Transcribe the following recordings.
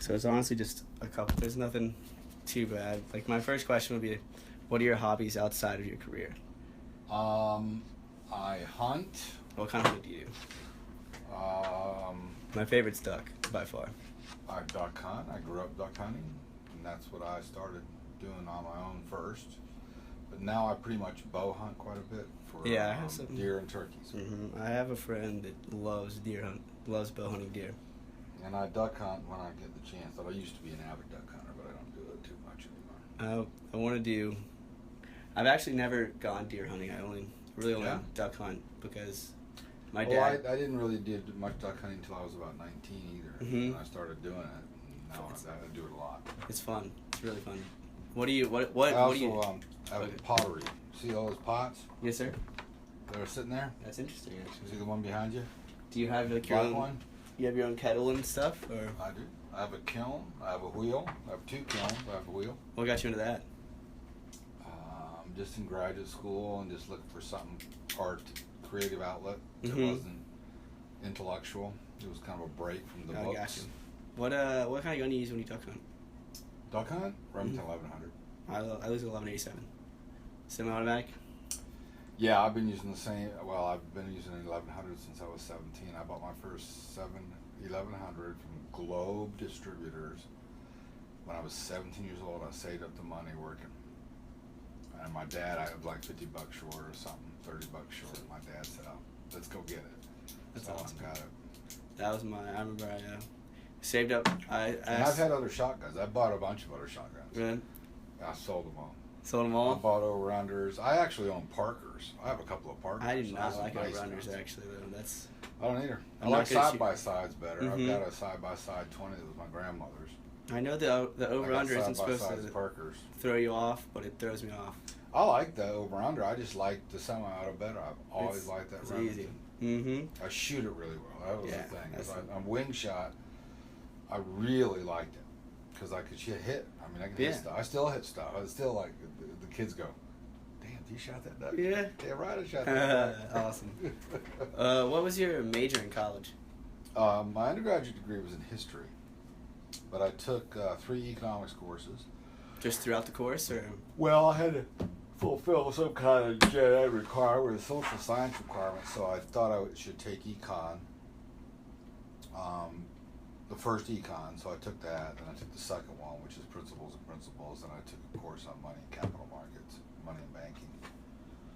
So it's honestly just a couple. There's nothing too bad. Like my first question would be, what are your hobbies outside of your career? I hunt. What kind of hunting do you do? My favorite's duck by far. I duck hunt. I grew up duck hunting, and that's what I started doing on my own first. But now I pretty much bow hunt quite a bit for Yeah, I have some deer and turkeys. I have a friend that loves loves bow hunting deer. And I duck hunt when I get the chance. I used to be an avid duck hunter, but I don't do it too much anymore. I want to do. I've actually never gone deer hunting. I really only Yeah? duck hunt because my dad. I didn't really do much duck hunting until I was about 19 either. Mhm. And I started doing it. And now I do it a lot. It's fun. It's really fun. What do you what I do you? also have Okay. pottery. See all those pots Yes, sir. that are sitting there? That's interesting. Actually. See the one behind you? Do you have like your Black own? one? You have your own kettle and stuff, or I do. I have a kiln. I have a wheel. I have 2 kilns. I have a wheel. what got you into that? I'm just in graduate school and just looking for something creative outlet that Mhm. wasn't intellectual. It was kind of a break from the I books. got you. What kind of gun do you use when you duck hunt? Duck hunt? Remington Mhm. 1100. I use an 1187. Semi-automatic. Yeah, I've been using the same. Well, I've been using an 1100 since I was 17. I bought my first 1100 from Globe Distributors when I was 17 years old. I saved up the money working. And my dad, I was like $50 short or something, $30 short. My dad said, "Oh, let's go get it." That's So awesome. I got it. That was I remember I saved up. And I've had other shotguns. I bought a bunch of other shotguns. Really? I sold them all. Sold them I all. bought over-unders. I actually own Parkers. I have a couple of Parkers. I do not Those are like nice over-unders guns. actually though. That's I don't either. I I'm like not gonna shoot- side-by-sides better. Mhm. I've got a side-by-side 20 that was my grandmother's. I know the over-under isn't supposed side-by-sides to Parkers. throw you off, but it throws me off. I like the over-under. I just like the semi-auto better. I've always liked that It's easy. Remington. Mm-hmm. I shoot it really well. That was Yeah, the thing. that's On wing shot, I really liked it because I could hit. I mean, I can hit Yeah. stuff. I still hit stuff. I still like the kids go, "Damn, you shot that duck." Yeah. Yeah, right. I shot that duck. Awesome. What was your major in college? My undergraduate degree was in history, but I took 3 economics courses. Just throughout the course, or? Well, I had to fulfill some kind of gen ed requirement, a social science requirement, so I thought I should take econ. The first econ, so I took that, and I took the second one, which is principles and principles, and I took a course on money and capital markets, money and banking.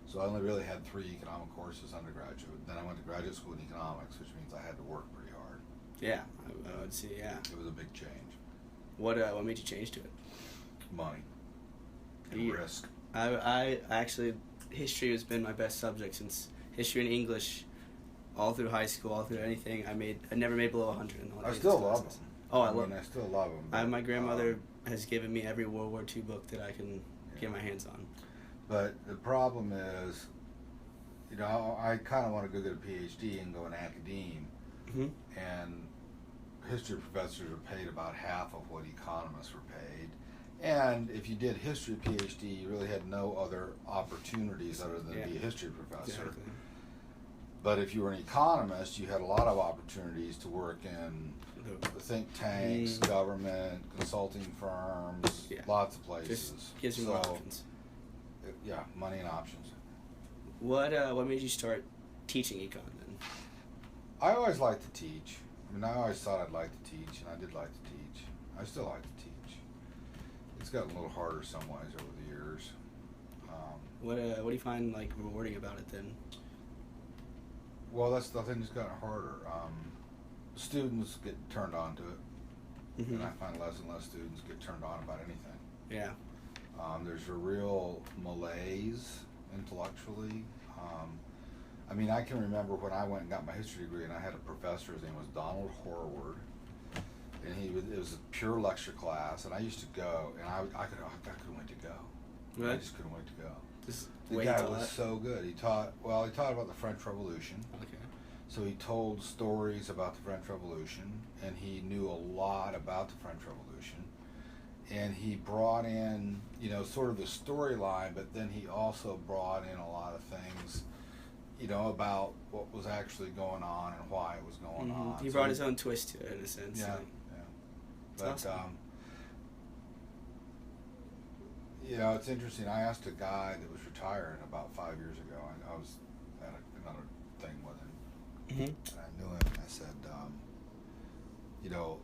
So I only really had 3 economic courses undergraduate. Then I went to graduate school in economics, which means I had to work pretty hard. Yeah, I would see. Yeah. It was a big change. What made you change to it? Money and You- risk. I actually, history has been my best subject since history and English, all through high school, all through anything. I never made below 100 in all I these still love classes. them. Oh, I love. I still love them. My grandmother has given me every World War II book that I can get my hands on. But the problem is, I kind of want to go get a PhD and go in academe, Mm-hmm. and history professors are paid about half of what economists were paid. And if you did history PhD, you really had no other opportunities other than be a history professor. Exactly. But if you were an economist, you had a lot of opportunities to work in the think tanks, government, consulting firms, lots of places. Just gives you more options. Yeah, money and options. What made you start teaching econ then? I always liked to teach. I always thought I'd like to teach, and I did like to teach. I still like to teach. It's gotten a little harder some ways over the years. What do you find like rewarding about it then? Well, that's the thing that's gotten harder. Students get turned on to it, Mm-hmm. and I find less and less students get turned on about anything. Yeah. There's a real malaise intellectually. I can remember when I went and got my history degree, and I had a professor. His name was Donald Horward, and it was a pure lecture class. And I used to go, and I couldn't wait to go. Really? I just couldn't wait to go. Just The wait guy till was that. so good. He taught about the French Revolution. Okay. So he told stories about the French Revolution, and he knew a lot about the French Revolution. And he brought in, sort of the storyline, but then he also brought in a lot of things, about what was actually going on and why it was going on. He brought his own twist to it in a sense. Yeah, like, yeah. But awesome. you know, it's interesting. I asked a guy that was retiring about 5 years ago. I was at another thing with him, Mm-hmm. and I knew him. And I said, you know,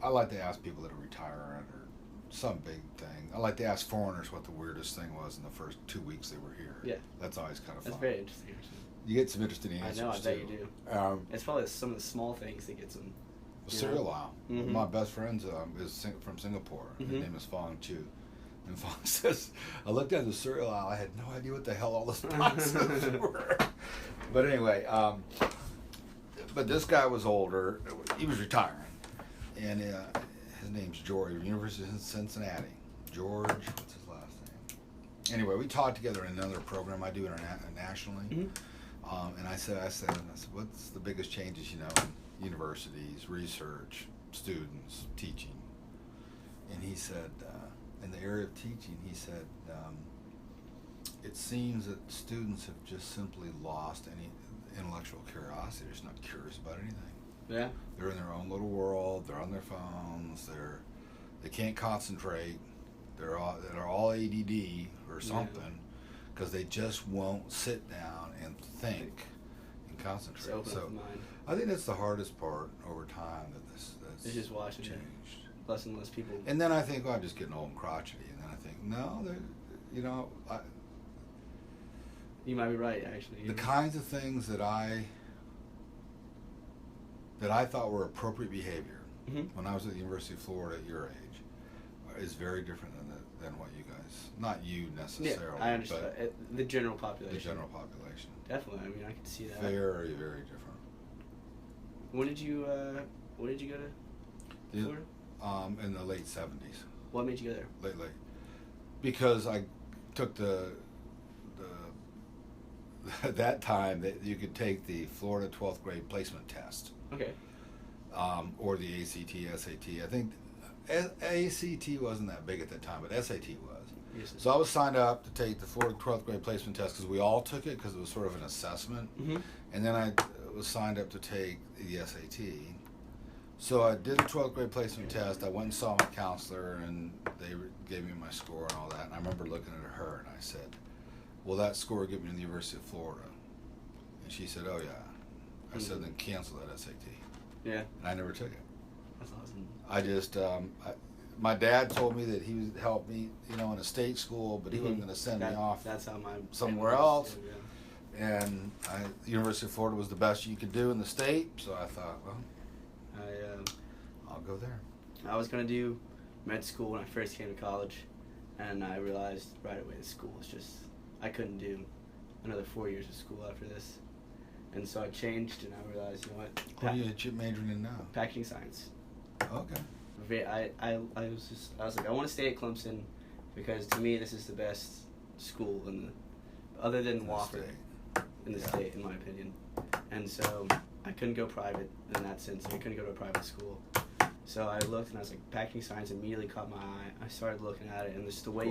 I like to ask people that are retiring or some big thing. I like to ask foreigners what the weirdest thing was in the first 2 weeks they were here. Yeah. That's always kind of fun. That's very interesting. Actually. You get some interesting answers. I know. I bet you do. It's probably some of the small things that get some. Cereal aisle. Mm-hmm. My best friend is from Singapore. Mm-hmm. His name is Fong Chu. And Fong says, I looked at the cereal aisle. I had no idea what the hell all those boxes were. But anyway, but this guy was older. He was retiring. And his name's George, University of Cincinnati. George, what's his last name? Anyway, we taught together in another program I do internationally. Mm-hmm. And I said, what's the biggest changes, you know, in universities, research, students, teaching? And he said, in the area of teaching, he said, it seems that students have just simply lost any intellectual curiosity. They're just not curious about anything. Yeah. They're in their own little world. They're on their phones. They can't concentrate. They're all ADD or something because they just won't sit down and think and concentrate. Open up the mind. I think that's the hardest part over time that's It's just watching changed. Less and less people. And then I think, well, I'm just getting old and crotchety. And then I think, no, you know, You might be right, actually. the kinds of things that I thought were appropriate behavior when I was at the University of Florida at your age is very different than what you guys, not you necessarily, Yeah, I understand. but The general population. the general population. Definitely. I mean, I can see that. Very, very different. When did you go to Florida? In the late 70s. What made you go there? Late. Because I took at that time that you could take the Florida 12th grade placement test. Okay. Or the ACT, SAT. I think ACT wasn't that big at that time, but SAT was. Yes, So I was signed up to take the Florida 12th grade placement test because we all took it because it was sort of an assessment. Mm-hmm. And then I was signed up to take the SAT. So I did the 12th grade placement test. I went and saw my counselor, and they gave me my score and all that. And I remember looking at her, and I said, "Will that score get me to the University of Florida?" And she said, "Oh yeah." I said, "Then cancel that SAT." Yeah. And I never took it. That's awesome. I just, my dad told me that he would help me, you know, in a state school, but he wasn't going to send me off That's how my somewhere family else. used to, yeah. And the University of Florida was the best you could do in the state, so I thought, well, I'll go there. I was going to do med school when I first came to college, and I realized right away the school was just, I couldn't do another 4 years of school after this. And so I changed, and I realized, you know what? What are you majoring in now? Packaging science. Okay. I was like, I want to stay at Clemson because to me this is the best school other than Wofford in the state, in my opinion. And so I couldn't go private in that sense. I couldn't go to a private school. So I looked and I was like, packaging science immediately caught my eye. I started looking at it, and just the way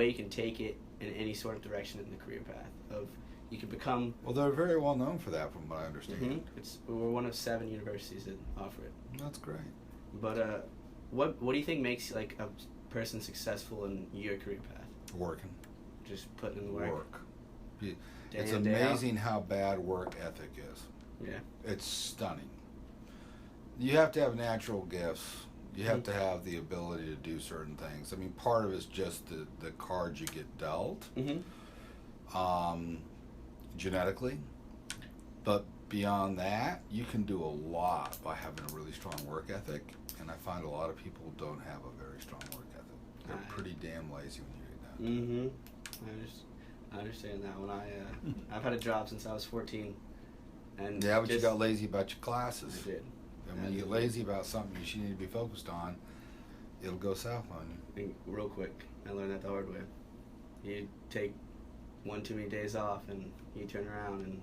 you can take it in any sort of direction in the career path of you can become. Well, they're very well known for that, from what I understand. We're one of 7 universities that offer it. That's great. But what do you think makes like a person successful in your career path? Working. Just putting in the work. It's amazing how bad work ethic is. Yeah. It's stunning. You have to have natural gifts. You have to have the ability to do certain things. I mean, part of it's just the cards you get dealt, genetically. But beyond that, you can do a lot by having a really strong work ethic. And I find a lot of people don't have a very strong work ethic. They're pretty damn lazy when you get that. I understand that one. I've had a job since I was 14. And yeah, but you got lazy about your classes. I did. And when you get lazy about something you should need to be focused on, it'll go south on you. And real quick, I learned that the hard way. You take one too many days off, and you turn around and.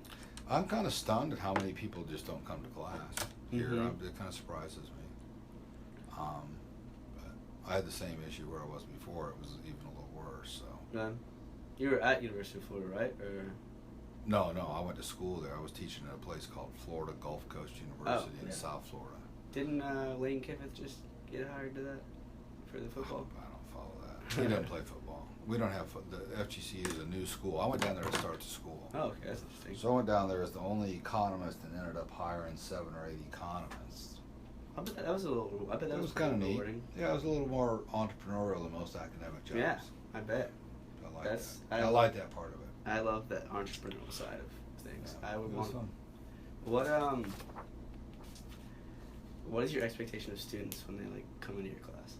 I'm kind of stunned at how many people just don't come to class here. It kind of surprises me. But I had the same issue where I was before. It was even a little worse. So. You were at University of Florida, right? Or. No, I went to school there. I was teaching at a place called Florida Gulf Coast University in South Florida. Didn't Lane Kiffith just get hired to that for the football? I don't follow that. We don't play football. We don't have the FGC is a new school. I went down there to start the school. Oh, okay, that's interesting. So I went down there as the only economist and ended up hiring 7 or 8 economists. I bet that was a little. I bet that It was kind of neat. rewarding. Yeah, it was a little more entrepreneurial than most academic jobs. Yeah, I bet. I like That's- that. I I like that part of it. I love that entrepreneurial side of things. Yeah, I would it was want. fun. What is your expectation of students when they like come into your class?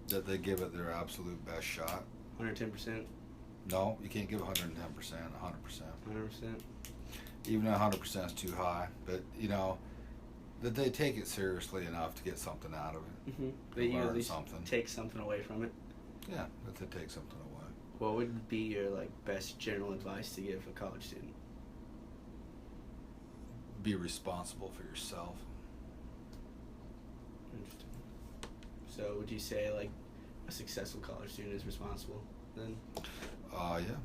That they give it their absolute best shot. 110%, No, you can't give 110%, 100%. 100%. Even 100% is too high, but you know that they take it seriously enough to get something out of it. Mm-hmm. To But you learn at least something. take something away from it. Yeah, that they take something away. What would be your like best general advice to give a college student? Be responsible for yourself. Interesting. So would you say like a successful college student is responsible then? Yeah.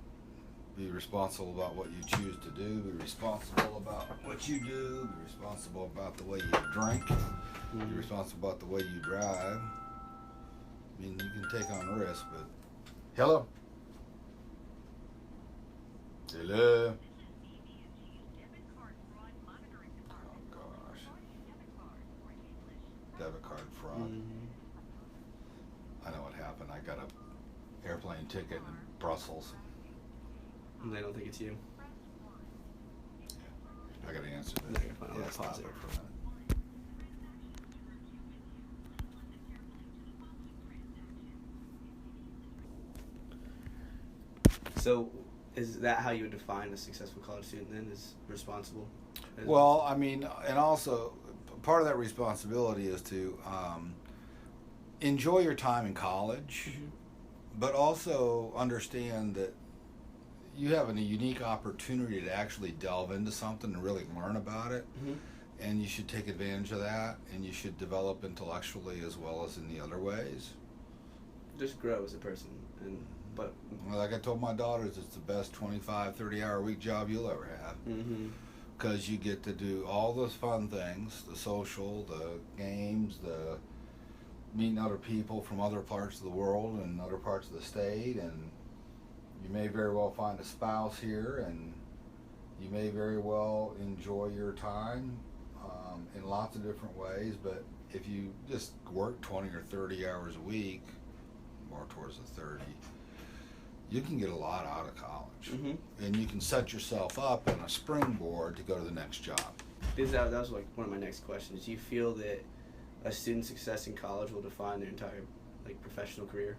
Be responsible about what you choose to do. Be responsible about what you do. Be responsible about the way you drink. Be responsible about the way you drive. I mean, you can take on risks, but hello. Hello. Oh gosh. Debit card fraud. Mm-hmm. I know what happened. I got a airplane ticket in Brussels. And they don't think it's you. I got to answer No, this. you're fine. I'll Yeah, stop pause it it. for a minute. So is that how you would define a successful college student then, is responsible? Well, I mean, and also part of that responsibility is to enjoy your time in college, Mhm. but also understand that you have a unique opportunity to actually delve into something and really learn about it. Mhm. And you should take advantage of that, and you should develop intellectually as well as in the other ways. Just grow as a person, but Like I told my daughters, it's the best 25, 30-hour week job you'll ever have. mm-hmm. Because you get to do all those fun things, the social, the games, the meeting other people from other parts of the world and other parts of the state, and you may very well find a spouse here, and you may very well enjoy your time in lots of different ways. But if you just work 20 or 30 hours a week, more towards the 30, you can get a lot out of college. Mm-hmm. And you can set yourself up on a springboard to go to the next job. That was like one of my next questions. Do you feel that a student's success in college will define their entire like professional career?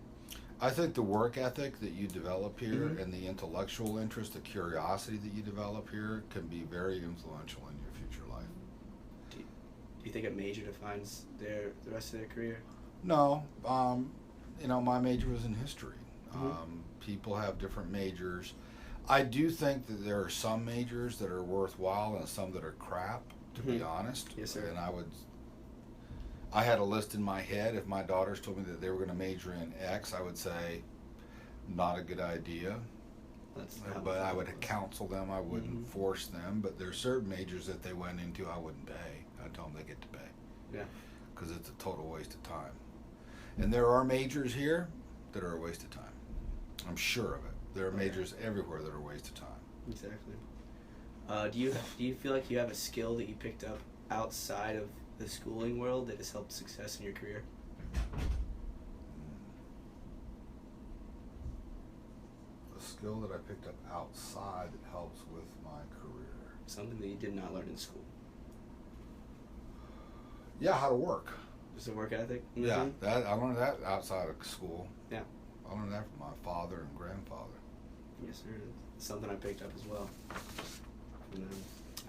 I think the work ethic that you develop here Mhm. and the intellectual interest, the curiosity that you develop here can be very influential in your future life. Do you think a major defines the rest of their career? No, my major was in history. Mhm. People have different majors. I do think that there are some majors that are worthwhile and some that are crap, to be Mhm. honest. Yes, sir. And I had a list in my head. If my daughters told me that they were going to major in X, I would say, not a good idea. But I would counsel them. I wouldn't Mhm. force them. But there are certain majors that they went into I wouldn't pay. I'd tell them they get to pay. Yeah. Because it's a total waste of time. And there are majors here that are a waste of time. I'm sure of it. There are majors everywhere that are a waste of time. Exactly. Do you feel like you have a skill that you picked up outside of the schooling world that has helped success in your career? A skill that I picked up outside that helps with my career. Something that you did not learn in school. Yeah, how to work. Just a work ethic? Yeah, Mhm. that I learned that outside of school. Yeah. I learned that from my father and grandfather. Yes, sir. It's something I picked up as well. From them.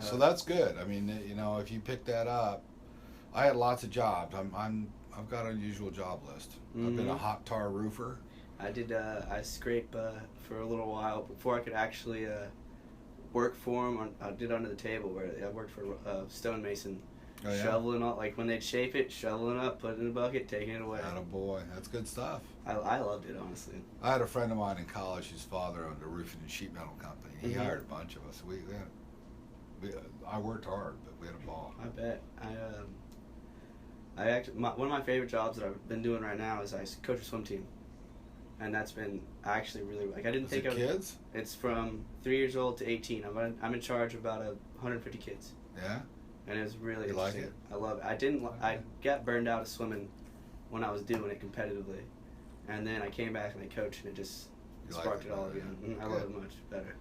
So that's good. I mean, if you pick that up, I had lots of jobs. I've got an unusual job list. I've been a Mhm. hot tar roofer. I did. I scraped for a little while before I could actually work for them. I did under the table where I worked for stonemason, Oh, yeah? shoveling all like when they'd shape it, shoveling up, putting it in a bucket, taking it away. Attaboy. That's good stuff. I loved it honestly. I had a friend of mine in college whose father owned a roofing and sheet metal company. He Mhm. hired a bunch of us. I worked hard, but we had a ball. I bet. One of my favorite jobs that I've been doing right now is I coach a swim team, and that's been actually really like I didn't Is think it of kids? It's from 3 years old to 18. I'm in charge of about 150 kids, Yeah. and it was really You like interesting. it? I love it. I didn't. I Okay. got burned out of swimming when I was doing it competitively, and then I came back and I coached, and it just You like sparked it it all better, again. yeah. I love it much better.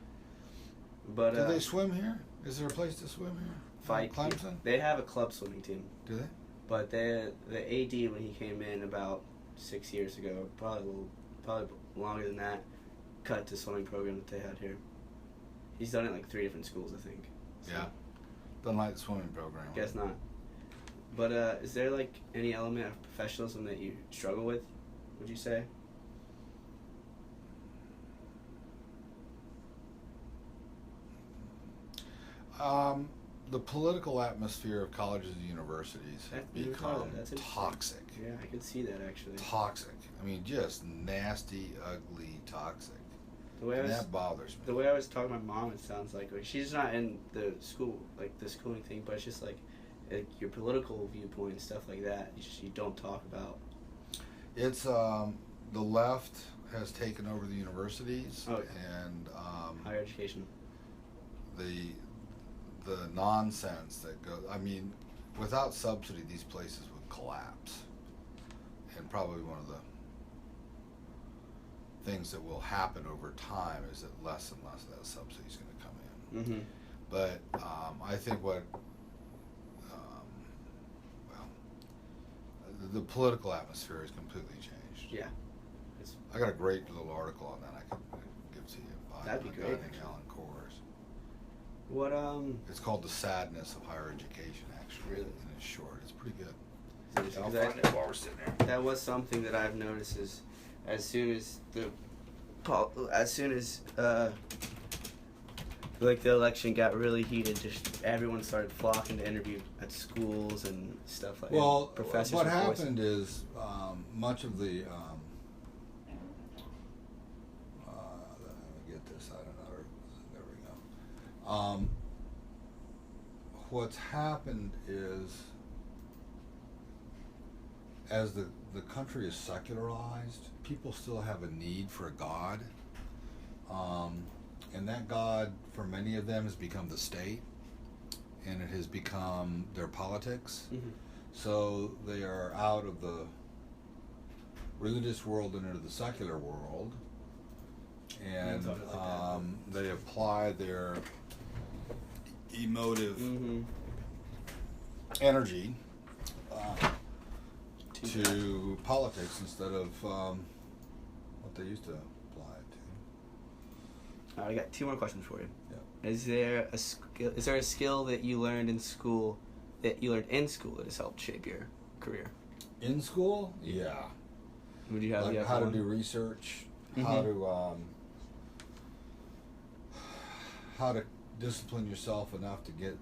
But Do they swim here? Is there a place to swim here? fight. Clemson? They have a club swimming team. Do they? But the AD when he came in about 6 years ago, probably longer than that, cut the swimming program that they had here. He's done it like 3 different schools, I think. So, Yeah. Doesn't like the swimming program. Guess not. But is there like any element of professionalism that you struggle with? Would you say? The political atmosphere of colleges and universities has You were talking become about that's interesting. toxic. Yeah, I can see that actually. Toxic. I mean, just nasty, ugly, toxic. The way I And was that bothers me. The way I was talking to my mom, it sounds like she's not in the school, like the schooling thing, but it's just like your political viewpoint and stuff like that. You don't talk about. It's the left has taken over the universities, Oh. and Higher education. the nonsense that goes. I mean, without subsidy, these places would collapse, and probably one of the things that will happen over time is that less and less of that subsidy is going to come in. Mm-hmm. But I think well, the political atmosphere has completely changed. Yeah. I got a great little article on that I could give to you by That'd be a guy great, named actually. Alan Kors. What It's called The Sadness of Higher Education, actually. Really? And it's short. It's pretty good. Interesting, I'll 'cause find it while we're sitting there. that was something that I've noticed is as soon as like the election got really heated, just everyone started flocking to interview at schools and stuff like that. Well, Professors what were forced- happened is much of the let me get this out of another. There we go. What's happened is as the country is secularized, people still have a need for a God, and that God for many of them has become the state, and it has become their politics. Mhm. So they are out of the religious world and into the secular world, and Something like that. they apply their emotive Mhm. energy Too to politics instead of what they used to apply it to. I got 2 more questions for you. Yeah. Is there a skill that you learned in school that has helped shape your career? In school, yeah. Would you have Like you have how to one? do research, Mhm. how to discipline yourself enough to get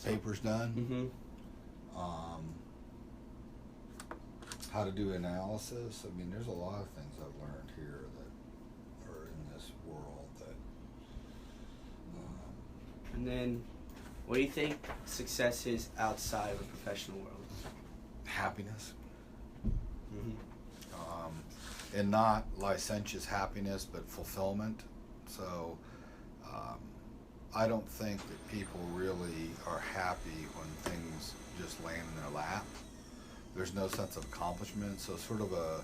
papers done. Mhm. How to do analysis. I mean, there's a lot of things I've learned here that are in this world that. And then, what do you think success is outside of a professional world? Happiness. Mhm. And not licentious happiness, but fulfillment. So, I don't think that people really are happy when things just land in their lap. There's no sense of accomplishment, so sort of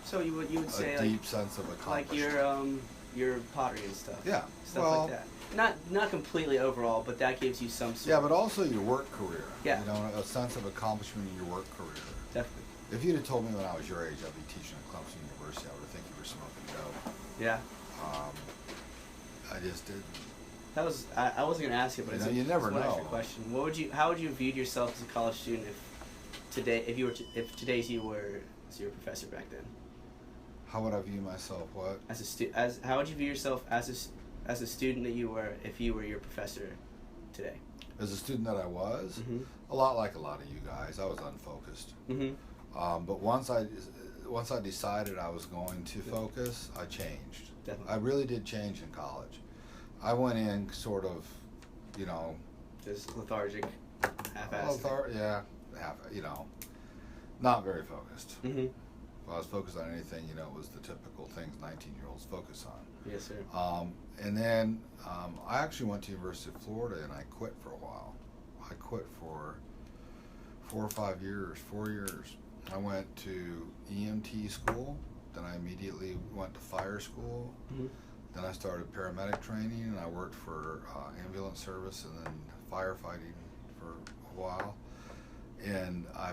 So you would say a deep sense of like accomplishment. your pottery and stuff. Yeah, Stuff well, like that. Not completely overall, but that gives you some sort. Yeah, but also your work career. Yeah. You know, a sense of accomplishment in your work career. Definitely. If you'd have told me when I was your age I'd be teaching at Clemson University, I would have think you were smoking dope. Yeah. I just didn't. That was I wasn't gonna ask you, but You it's know, a, you never it's one extra know. question. How would you view yourself as a college student if today's you were your professor back then? How would I view myself? What? How would you view yourself as a student that you were if you were your professor today? As a student that I was, Mhm. a lot like a lot of you guys, I was unfocused. Mhm. But once I decided I was going to focus, I changed. Definitely. I really did change in college. I went in sort of, you know, Just lethargic, half-assed. yeah, half, you know. Not very focused. Mm-hmm. If I was focused on anything, you know, it was the typical things 19-year-olds focus on. Yes, sir. And then I actually went to University of Florida and I quit for a while. I quit for 4 or 5 years, 4 years. I went to EMT school, then I immediately went to fire school. Mm-hmm. Then I started paramedic training, and I worked for ambulance service and then firefighting for a while. And I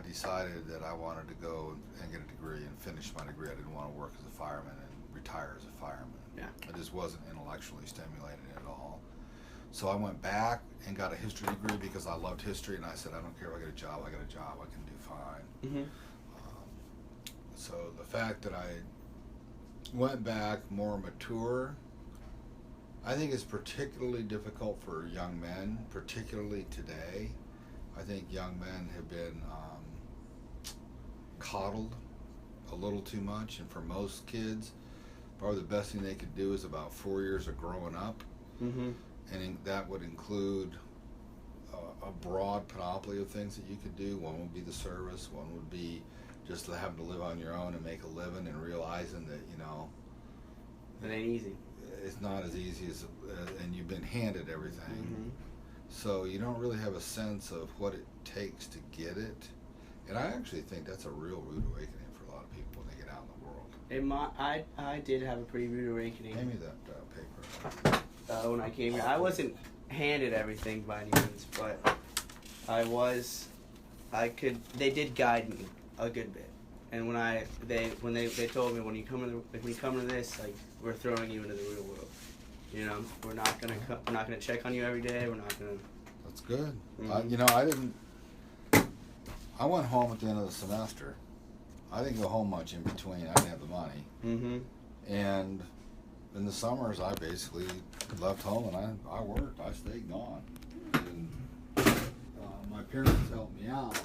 decided that I wanted to go and get a degree and finish my degree. I didn't want to work as a fireman and retire as a fireman. Yeah. I just wasn't intellectually stimulated at all. So I went back and got a history degree because I loved history, and I said, I don't care if I get a job, I can do fine. Mm-hmm. So the fact that I went back more mature, I think is particularly difficult for young men, particularly today. I think young men have been coddled a little too much, and for most kids, probably the best thing they could do is about 4 years of growing up. Mm-hmm. And that would include a broad panoply of things that you could do. One would be the service, one would be just having to live on your own and make a living, and realizing that, you know, It ain't easy. it's not as easy as, and you've been handed everything. Mm-hmm. So you don't really have a sense of what it takes to get it. And I actually think that's a real rude awakening for a lot of people when they get out in the world. I did have a pretty rude awakening. Hand me that paper. When I came here. I wasn't handed everything by any means, but they did guide me a good bit. And when they told me, when you come to this, like, we're throwing you into the real world. You know, we're not gonna check on you every day. We're not gonna. That's good. Mm-hmm. I went home at the end of the semester. I didn't go home much in between. I didn't have the money. Mm-hmm. And in the summers, I basically left home and I worked. I stayed gone. And my parents helped me out.